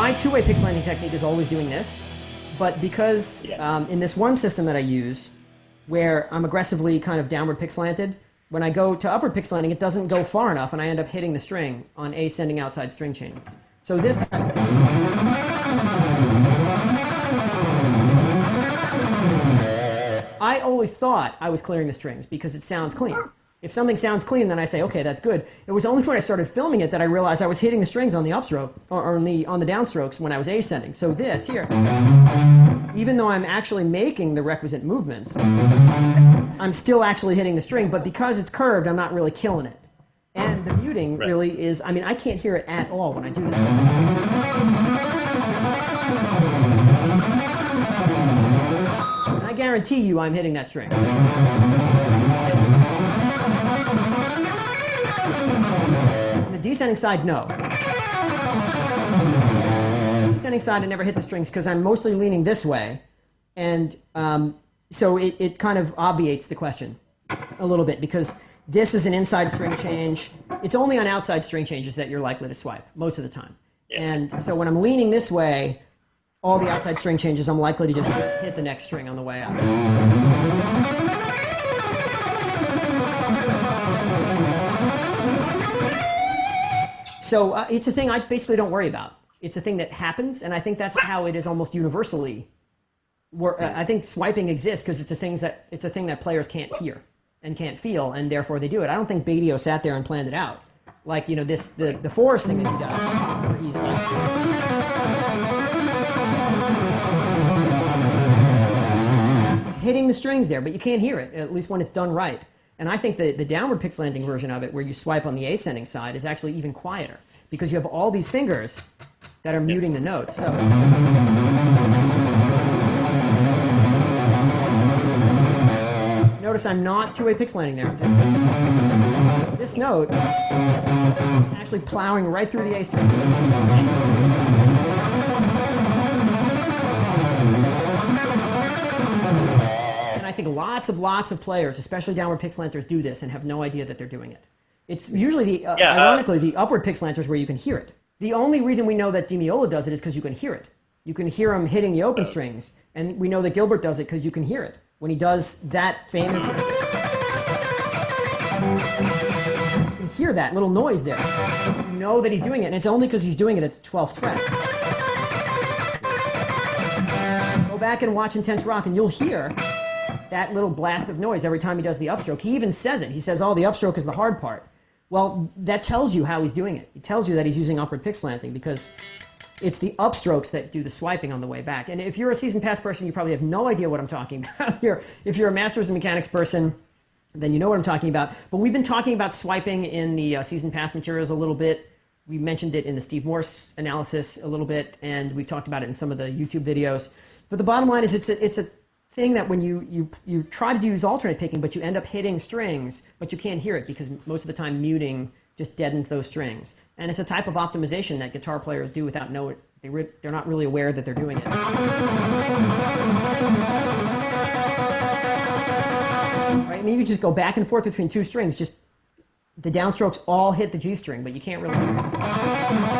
my two-way pick slanting technique is always doing this, but because in this one system that I use, where I'm aggressively kind of downward pick slanted, when I go to upward pick slanting, it doesn't go far enough, and I end up hitting the string on ascending outside string changes. So this type of thing. I always thought I was clearing the strings because it sounds clean. If something sounds clean, then I say, okay, that's good. It was only when I started filming it that I realized I was hitting the strings on the upstroke or on the downstrokes when I was ascending. So this here, even though I'm actually making the requisite movements, I'm still actually hitting the string, but because it's curved, I'm not really killing it. And the muting really is, I mean, I can't hear it at all when I do that. And I guarantee you I'm hitting that string. The descending side, no. Descending side, I never hit the strings because I'm mostly leaning this way, and so it kind of obviates the question a little bit because this is an inside string change. It's only on outside string changes that you're likely to swipe most of the time. Yeah. And so when I'm leaning this way, all the outside string changes, I'm likely to just hit the next string on the way out. So it's a thing I basically don't worry about. It's a thing that happens, and I think that's how it is almost universally. I think swiping exists because it's a thing that players can't hear and can't feel, and therefore they do it. I don't think Bedio sat there and planned it out, like the Forrest thing that he does, where he's like he's hitting the strings there, but you can't hear it at least when it's done right. And I think the downward pick slanting version of it, where you swipe on the ascending side, is actually even quieter because you have all these fingers that are muting the notes. So notice I'm not two-way pick slanting there. This note is actually plowing right through the A string. I think lots of players, especially downward pick slanters, do this and have no idea that they're doing it. It's usually, ironically, the upward pick slanters where you can hear it. The only reason we know that DiMeola does it is because you can hear it. You can hear him hitting the open strings, and we know that Gilbert does it because you can hear it. When he does that famous... You can hear that little noise there. You know that he's doing it, and it's only because he's doing it at the 12th fret. Go back and watch Intense Rock, and you'll hear that little blast of noise every time he does the upstroke. He even says it. He says, oh, the upstroke is the hard part. Well, that tells you how he's doing it. It tells you that he's using upward pick slanting because it's the upstrokes that do the swiping on the way back. And if you're a season pass person, you probably have no idea what I'm talking about here. If you're a Masters of Mechanics person, then you know what I'm talking about. But we've been talking about swiping in the season pass materials a little bit. We mentioned it in the Steve Morse analysis a little bit, and we've talked about it in some of the YouTube videos. But the bottom line is it's a thing that when you try to use alternate picking, but you end up hitting strings, but you can't hear it because most of the time muting just deadens those strings. And it's a type of optimization that guitar players do without knowing. They're not really aware that they're doing it. Right? I mean, you just go back and forth between two strings. Just the downstrokes all hit the G string, but you can't really hear it.